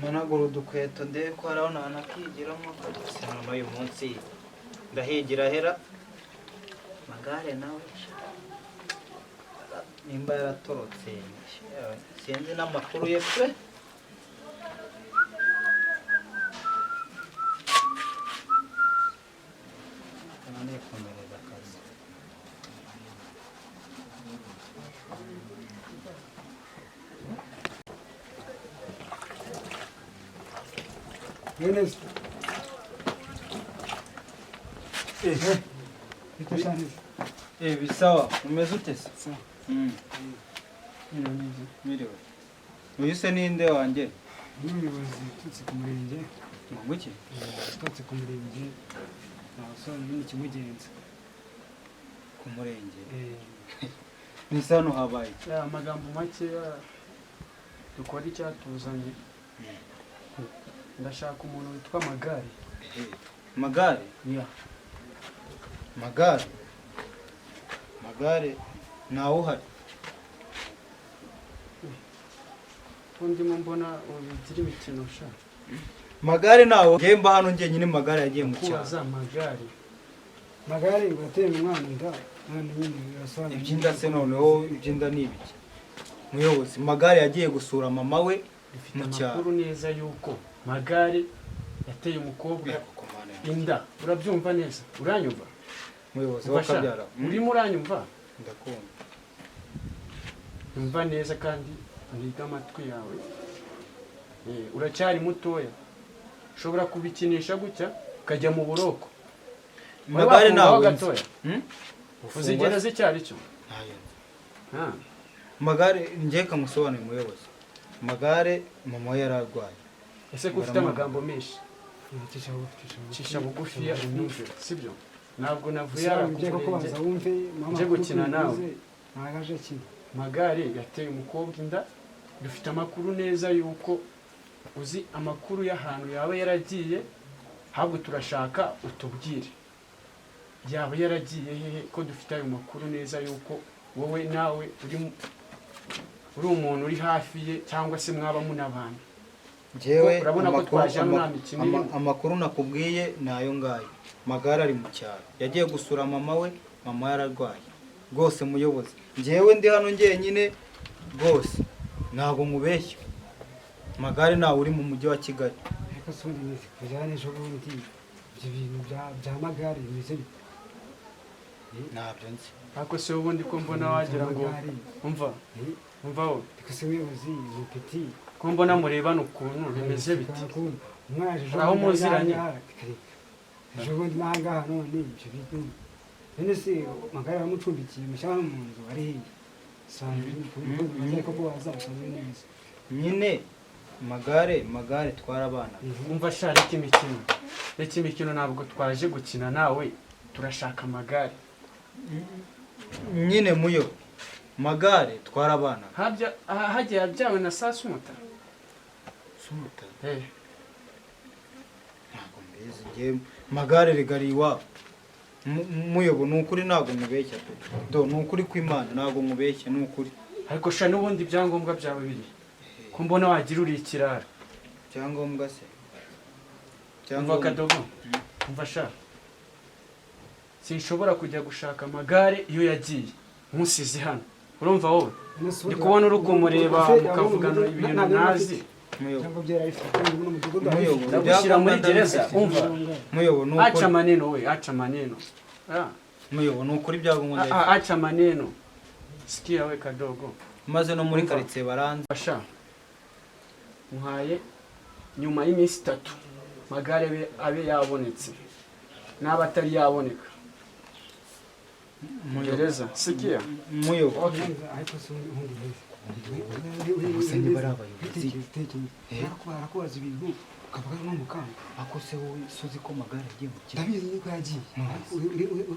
managura udukweto ndebe ko haraho nanakigiramo se none uyu munsi ndahigira hera magare nawe nimba yaratorotse sinzi n'amakuru ye pe none komereza akazi Enes. Bisawa umeze ute se? Sawa. Miriwe. Uyu se ninde wanjye? N'umuyobozi tutse ku murenge. Nguki? Tutse ku murenge. Naso nini kimugenza. Ku murenge. Ni sano habaye. Ya amagambo make dukora icyatuzanye. Ndashaka umuntu witwa Magare. Magare? Ya. Magare? Magare nawe uhari? Ndimo mbona ubigira imikino sha. Magare nawe ngemba hano ngiye nyine Magare yagiye mu cyaro. Kubaza Magare. Magare ugateye umwana nda none nyine birasobanura. Ibyinda se noneho ibyinda ni ibiki? Muyobozi Magare yagiye gusura mama we mu cyaro. Amakuru neza yuko Magare yateye umukobwa inda. Urabyumva neza? Uranyumva? Muyobozi wakabyara. Urimo uranyumva? Ndakunda. Umva neza kandi uniga amatwi yawe. Uracyari mutoya. Ushobora kubikinisha gutya ukajya mu buroko. Magare nawe gatoya. Uzigera zicyari cyo? Ntayo. Magare ngiye kamusobanura muyobozi. Magare mama yararwaye. Ese ko ufite amagambo menshi. Cisha bugufi ya unyumve, sibyo? Ntabwo navuye arakubaza wumve mama nje gukina nawe. Nagaje kina. Magare yateye umukobwa inda. Dufite amakuru neza yuko uzi amakuru y'ahantu yaba yaragiye. Habwo turashaka utubwire. Yaba yaragiye hehe ko dufite ayo makuru neza yuko wowe nawe uri umuntu uri hafi ye cyangwa se mwaba munabana. Jewe amakuru nakubwiye nayo ngayo. Magare ari mu cyaro. Yagiye gusura mama we, mama yararwaye. Rwose muyobozi. Jewe ndi hano ngiye nyine rwose. Ntago mubeshya. Magare nawe uri mu mujyi wa Kigali. Ariko sundi nisi kujyana ejo bundi ibyo bintu bya Magare bimeze bite? Ntabyo nzi. Ariko se ubundi ko mbona wagira ngo umva wowe. Ariko se uyobozi ni petit. Ko mbona murebana ukuntu bimeze biti. Aho muziranye. Ejo bundi nanga none ibyo bintu. Nene se Magare bamucumbikiye mushyana mu nzu ari hehe? Sanze ko wazasanze neza. Nyine Magare twarabana. Umva shari kimikino. Reki imikino ntabwo twaje gukina nawe. Turashaka Magare. Nyine muyo. Magare twarabana. Hagiye yabyawe na Sasumuta. Sumuta. Ntabwo mbizi ngiye Magare rigari iwabo. Muyobo nukuri ntabwo mubeshya pe. Do nukuri kw'Imana ntabwo mubeshya nukuri. Ariko sha n'ubundi byangombwa byawe biri. Ko mbona wagira uri ikirara. Byangombwa se. Umva kadogo. Umva sha. Sinshobora kujya gushaka Magare iyo yagiye. Musizi hano. Urumva wowe? Ndi kubona uri kumureba mukavugana ibintu nazi. Ndagushyira muri gereza. Umva. Muyobo nukuri. Acha maneno we, acha maneno. Muyobo nukuri byagongo acha maneno. Sikia we kadogo. Maze no muri karitsiye baranze. Basha. Muhaye nyuma y'iminsi 3 Magare abe yabonetse. N'abatari yaboneka. Gereza. Sikia. Muyobo. Okay. Ariko se undi Musenyi barabayobozi. Arakubaza ibintu ukavuga n'umukamba. Ako se wowe sozi ko Magare yagiye mu cyaro. Ndabizi yuko yagiye.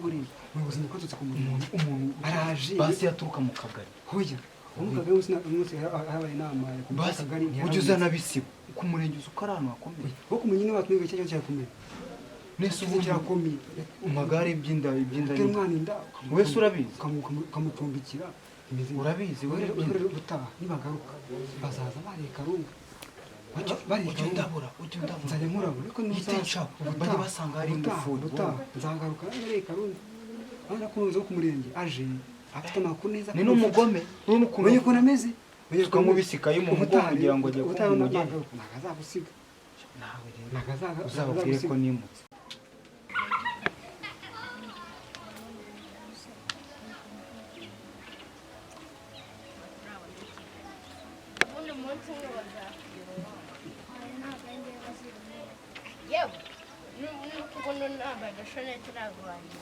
Uri muyobozi niko tutse ku umuntu araje. Basi yaturuka mu kagari. Hoya. Umukagari umunsi habaye inama ku kagari ntiyari. Ujye uzana bisibo. Ku murenge uzukarano akomeye. Wo kumenya niba twebwe cyangwa cyakomeye. Nese ubu cyakomeye. Magare ibyinda umwana inda. Wese urabizi. Kamucumbikira. Urabizi wewe gutaha nibagaruka bazaza bareka runga. ujya ndabura nzajya nkurabura ariko yitica bajya basanga hari ingufuri nzagaruka ngareye Karundi abana ko umuyobozi wo ku murenge aje afite amakuru neza ni n'umugome umenye ukuntu ameze ukamubisikaye mu mugongo kugira ngo ajye kumugenda ntabwo azagusiga nawe rero uzababwire ko nimutse nambaye agashoneti nagwanye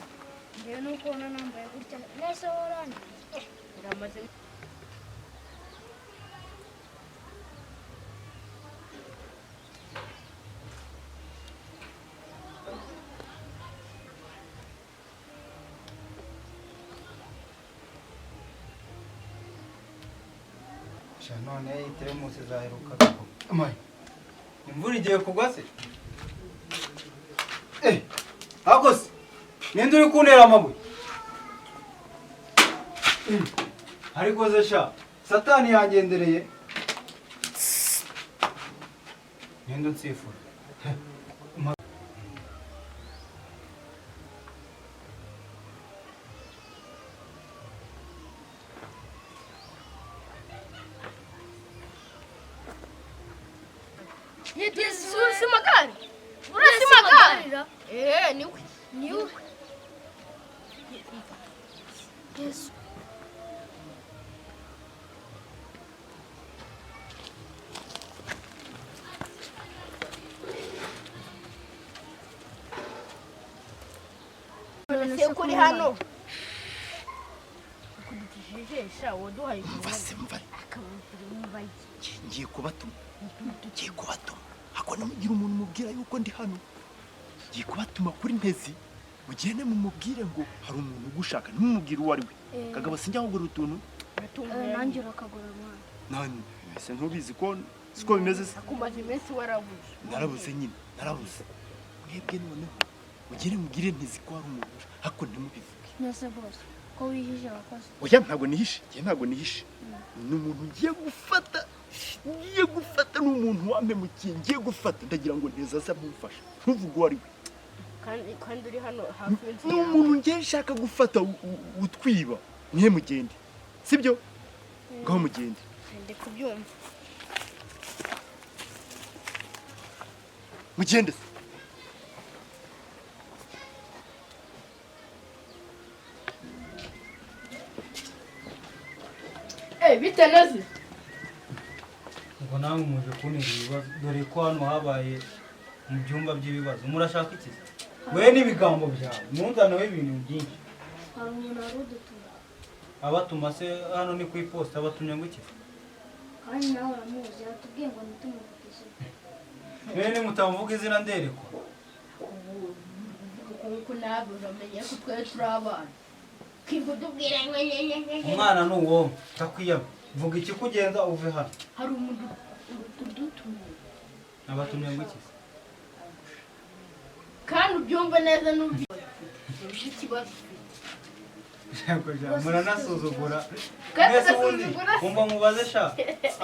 ngewe nuko ubona nambaye gutya nese oranje biramaze none teremusi zaheruka amaye imvura igiye kugwa se Agos, ninde uri kuntera amabuye? Ariko ze sha, Satani yangendereye. Ninde utsifura? si magari. Si magari. Niwe. Yesu. Kuri hano. Kudutijisha waduhaye ngiye kubatuma hako namugira umuntu mubwira yuko ndi hano ngiye kubatuma kuri Ntezi mugende mumubwire ngo hari umuntu ugushaka ntumubwire uwo ari we kagabo sinjya kugura utuntu nanjye urakagura mwana nani ese ntubizi ko siko bimeze se akumaze iminsi warabuze narabuze nyine narabuze mwebwe noneho mugire mubwire Ntezi ko hari umuntu hako ntimubivuge nese bose ko wihije abakozi oya ntabwo nihishe ni umuntu ngiye gufata n'umuntu wampemukiye ngiye gufata ndagira ngo Ntezi aze amufasha ntuvuge uwo ari we kandi uri hano hafi y'inzu yawe n'umuntu ngiye nshaka gufata utwiba mwe mugende sibyo ngaho mugende ndi kubyumva mugende bite Nezi ngo namwe muje kunira ibibazo dore ko hano habaye mu byumba by'ibibazo murashaka iki we n'ibigambo byawe munzana we ibintu byinshi hari umuntu wari udutuma abatuma se hano ni ku iposita abatumye ngo iki kandi nawe uramuzi yatubwiye ngo ntitumuvugishe mwene mutamuvuga izina nderekwa kuko nawe uramenye ko twe turi abana kikudubwira umwana ni uwo takwiyama vuga ikikugenza uve hano hari umuntu udutumye abatumye ngo iki kandi ubyumve neza n'ubyumve ikibazo muranasuzugura mwese ubundi umva mubaze sha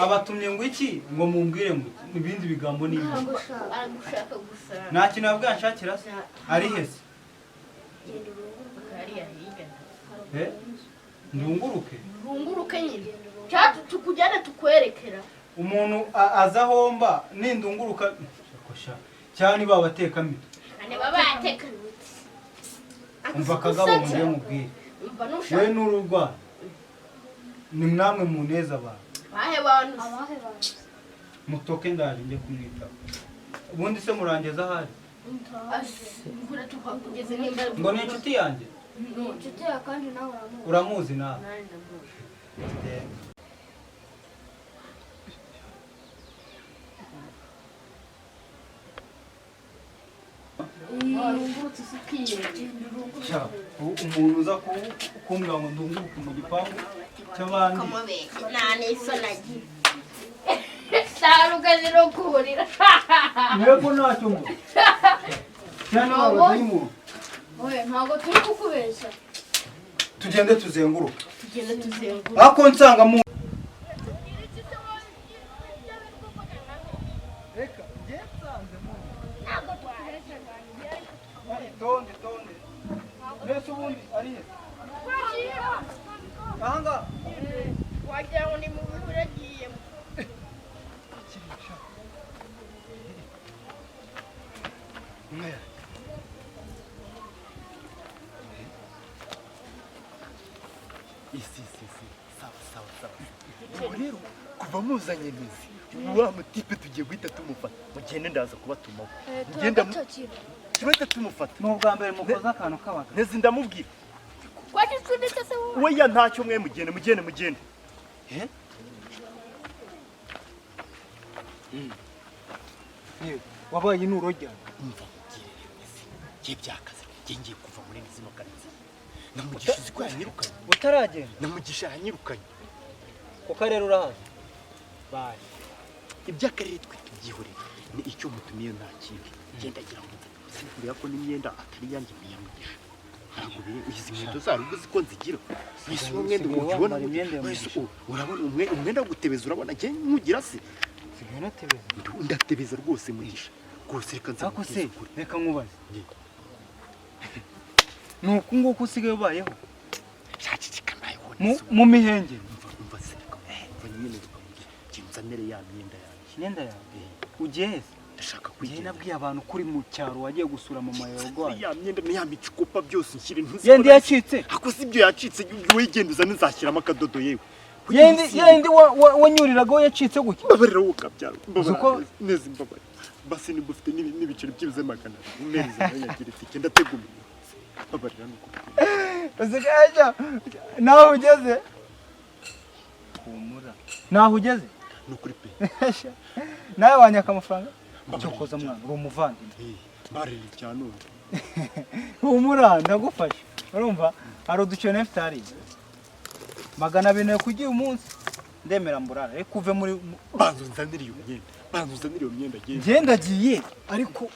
abatumye ngo iki ngo mumbwire ngo ibindi bigambo ni ibi aragushaka gusa nta kintu yabwiye anshakira se ari hese ndunguruke runguruke nyine cyatu tukujyane tukwerekera umuntu aza homba nindunguruka sha cyane babatekamo ane babateka umva kagabo munde mubwire we n'urugwa ni mwamwe muneza abantu bahe bantu mutoke ndaje nje kumwitaho ubundi se murangeza ahari ngura tukageze nimba ngo ni inshuti yanjye inshuti ya kandi nawe uramuzi nawe umuntu uza kumbwira ngo ndunguruke mu gipangu cy'abandi saruka ziro kurira mwebwe ntacyo ngo cyane wabazimo oya ntabwo turi kukubeshya tugende tuzenguruka ako nsanga mu ubu rero kuva muzanye neza wa mutipe tugiye guhita tumufata mugende ndaza kubatumaho mugende turahita tumufata ni ubwa mbere mukoze akantu k'abagabo neza ndamubwira wagicuditse se wowe weya ntacyo mwe mugende wabaye n'urojya umva ngiye byakaze ngiye kuva muri zino karitsiye namugisha uzi ko yanyirukanye utaragenda namugisha yanyirukanye kuko rero urahazi baye iby'akarere twe tubyihorera ni icyo mutumiye nta kindi genda agira ngo sinkurira ko n'imyenda atari yanjye muyamugisha ntabwo biri izi nkweto zari uzi ko nzigira wese umwenda ukibona urabona umwenda wo gutebeza urabona njye nkugira se ndatebeza rwose mugisha rwose reka nza ako se reka nkubaze ni uku nguku usigaye ubayeho shakika nayo mu mihenge umva se umva nyine rukamubwira kinzanire ya myenda yawe ugeze ndashaka njye kugenda nabwiye abantu kuri mu cyaro wagiye gusura mama yawe urwaye ya myenda ni ya micikopa byose nshyire ntuzi yendi yacitse ako si ibyo yacitse wowe genda uzane nzashyiramo akadodo yewe yendi wanyuriragaho yacitse gutya mbabarira wowe ukabyara Uko neza imbabarira basi niba ufite n'ibiceri byibuze magana umwereza nawe yagira itike ndatega umuntu mbabarira nuko usigaye naho ugeze humura naho ugeze ni ukuri pe nawe wanyaka amafaranga cyo koza mwana uri umuvandimwe mbarira cyane humura ndagufasha urumva hari udukino nefite hariya 200 kugiye umunsi ndemera mburara reka uve muri banzo nzanira iyo myenda ngenda giye ariko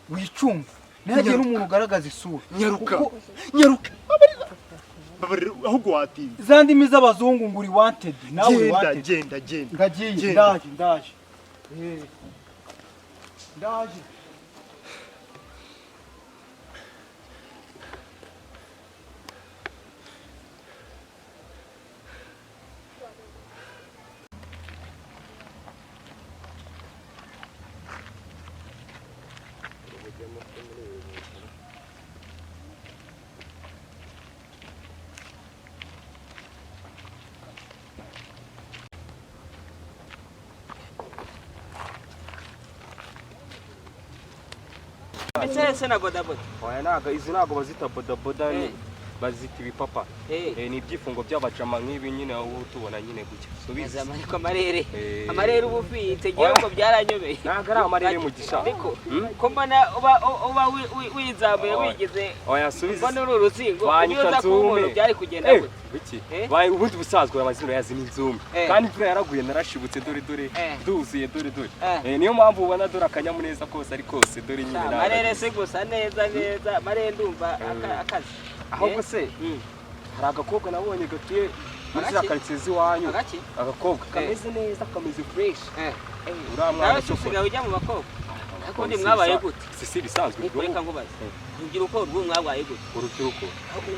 wicumva nagiye n'umuntu ugaragaza isura nyaruka babarira ahubwo watinze za ndimi z'abazungu ngo uri wanted nawe wanted genda ngagiye ndaje Ese na bodaboda. Oya naga izi nago bazita bodaboda ni bazita ibipapa. Ni ibyifungo by'abajama nk'ibi nyine aho tubona nyine gutya. Subiza amariko amarere. Amarere ubufite giye ngo byaranyobeye. Naga ari amarere mugisha. Ariko ko mbona uba wizambuye wigize. Oya subiza. Mbona uru rusingo uyoza ku muntu byari kugenda gute. Biki? Baye ubundi busazwe amazina yazi n'inzumi. Kandi imvura yaraguye narashibutse dore duzuye dore. Niyo mpamvu ubona dore akanyamuneza kose ari kose dore nyine naga. Amarere se gusa neza amarere ndumva akazi. Ahubwo se hari agakobwa nabonye gatuye muri za karitsiye z'iwanyu agakobwa kameze neza kameze fresh nawe usigaye ujya mu bakobwa ariko ndi mwabaye gute si bisanzwe reka nkubaze urubyiruko rw'ubu mwabaye gute urubyiruko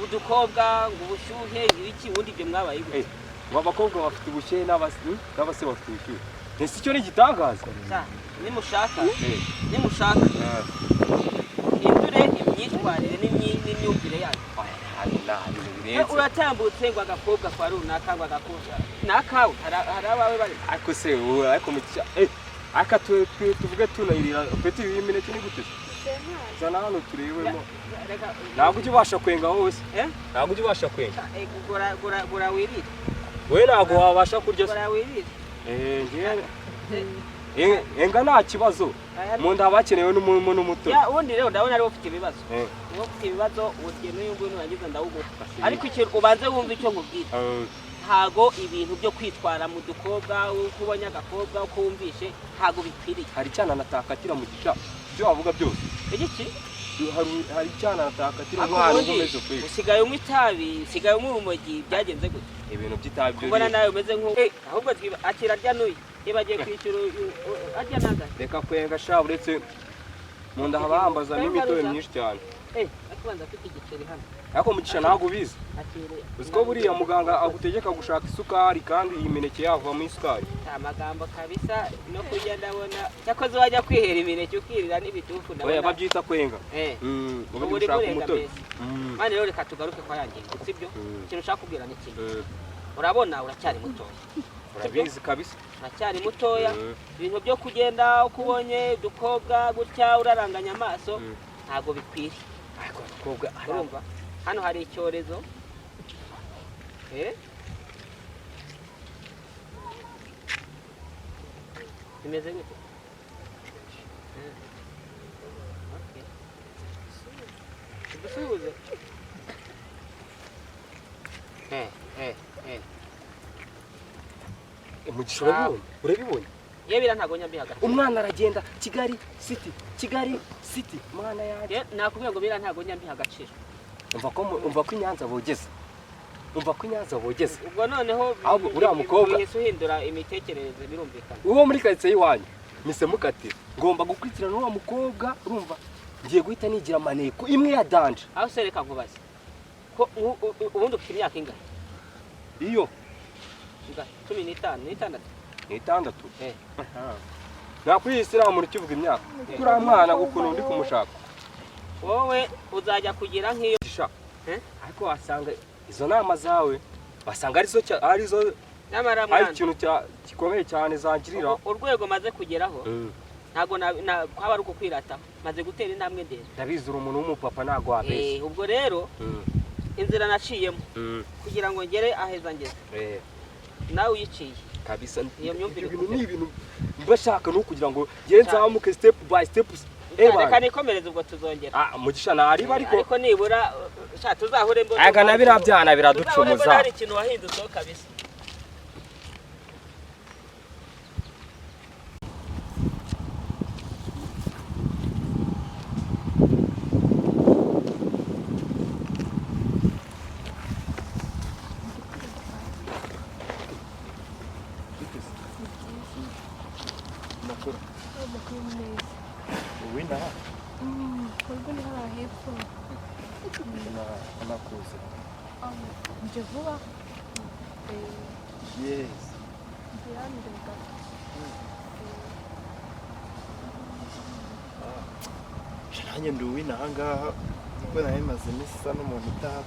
udukobwa ngo ubushyuhe ibiki ubundi ibyo mwabaye gute aba bakobwa bafite ubushyuhe n'abase bafite ubushyuhe ese icyo ni igitangaza nimushaka hindure imyitwarire n'imyumvire yayo uratambutse ngo agakobwa kwa runaka ngo agakobwa nakawe hari abawe bari ariko se ariko mugisha aka tuvuge tunayirira peti imineke ni gute zana hano turebemo ntabwo ujya ubasha kwenga hose ntabwo ujya ubasha kwenga gura wirire we ntabwo wabasha kurya gura wirire enga nta kibazo mu nda bakenewe n'umuntu n'umuto ubundi rero ndabona ari ufite ibibazo uwo ufite ibibazo ugiye n'uyu nguyu nurangiza ndawuguha ariko ikintu ubanze wumva icyo nkubwira ntago ibintu byo kwitwara mu dukobwa uko ubonye agakobwa uko wumvishe ntago bikwiriye hari icyana natakatira mugisha ibyo wavuga byose iki hari icyana natakatira umwana umeze fresh usigaye unywa itabi usigaye unywa urumogi byagenze gute ibintu by'itabi byo ubona nawe umeze nk'uko ahubwo akira rya nuyi bagiye kwishyura ajya naga reka kwenga sha uretse mu nda haba hambaza n'imitobe myinshi cyane akubanza afite igiceri hano ariko mugisha ntabwo ubizi uzi ko buriya muganga agutegeka gushaka isukari kandi iyi mineke yavamo isukari amagambo kabisa no kurya ndabona cyakoze wajya kwihera imineke ukirira n'ibitufu ndabona oya babyita kwenga ubundi gushaka umutobe mane rero reka tugaruke kwa yanjye sibyo ikintu ushaka kubwira ni kimwe urabona uracyari mutoya urabizi kabisa uracyari mutoya ibintu byo kugenda ukubonye dukobwa gutya uraranganya amaso ntago bikwiriye ariko abakobwa urumva hano hari icyorezo bimeze gute dusuhuze umugisha urabibonye yebira ntago nyambihaga umwana aragenda Kigali City mwana yaje nakubwiye ngo bira ntago nyambiha agaciro umva ko inyanza bogeza ubwo noneho uriya mukobwa uhindura imitekerereze birumvikana uwo muri karitsiye y'iwanyu mise mukatira ngomba gukurikirana uwo mukobwa urumva ngiye guhita nigira amaneko imwe ya danje aho sereka nkubaze ko ubundi ufite imyaka ingahe iyo 15 n'itandatu nakwiyisiramu ukivuga imyaka kuriya mwana ukuntu ndi kumushaka wowe uzajya kugira nk'iyo ariko wasanga izo nama zawe basanga arizo ari ikintu gikomeye cyane zangirira urwego maze kugeraho ntago kwaba ari ukukwirata maze gutera intambwe ndende ndabizi uri umuntu w'umupapa ntago wabeshya ubwo rero inzira naciyemo kugira ngo ngere aheza ngeze nawe uyiciye kabisa iyo myumvire ni ibintu mbashaka no kugira ngo nzamuke step by step reka nikomereze ubwo tuzongera mugisha nariba ariko nibura tuzahure mbona aga nabira byana biraducumuza hari ikintu wahindutseho kabisa nanjye ndi uwina aha ngaha kuko nari maze iminsi isa n'umuntu utaha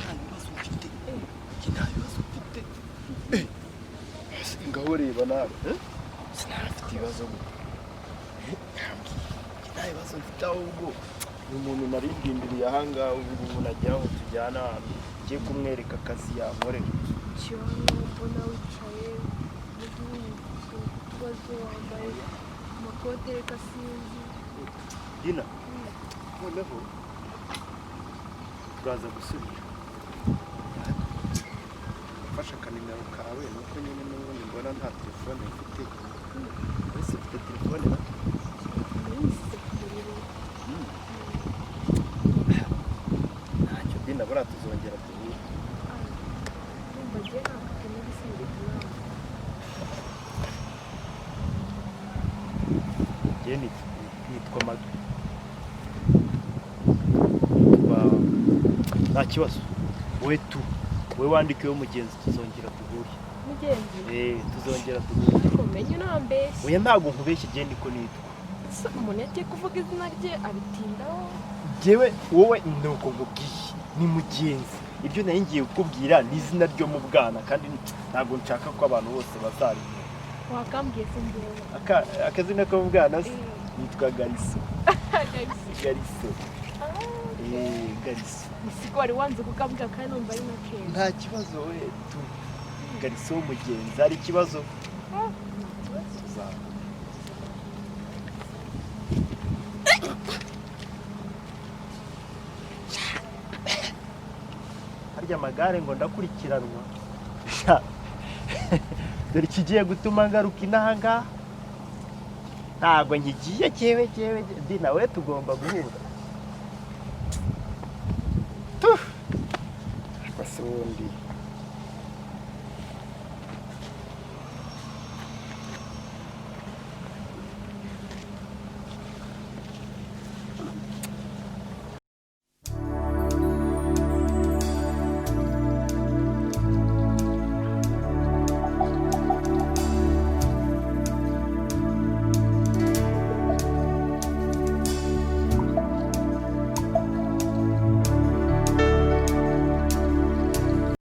nta bibazo mfite ngaho reba nawe sinafite ibibazo nta bibazo mfite ahubwo ni umuntu nari ndindiriye aha ngaha ubu nagira ngo tujyane ahantu ngiye kumwereka akazi yankorera mbona wicaye utubazo wambaye amakote reka sinzi dina noneho turaza gusubira fasha akanimero kawe nuko nyine n'ubundi mbona nta telefone mfite ese ufite telefone na ntacyo dina buriya tuzongera duhure nitwa Madu nta kibazo wowe wandikeho mugenzi tuzongera duhure tuzongera duhure oya ntabwo nkubeshye igihe niko nitwa umuntu yagiye kuvuga izina rye abitindaho jewe wowe nuko ngubwiye ni mugenzi iryo nari ngiye kukubwira ni izina ryo mu bwana kandi ntabwo nshaka ko abantu bose bazarira wakambwiye se njyewe akazina ko mu bwana se nitwa Gariso Gariso Gariso siko wari wanze kukambwira kandi numva ari na kera nta kibazo we Gariso w'umugenzi hari ikibazo harya amagare ngo ndakurikiranwa dore kigiye gutuma ngaruka inaha ngaha ntabwo nkigiye cyewe di nawe tugomba guhura ariko se wundi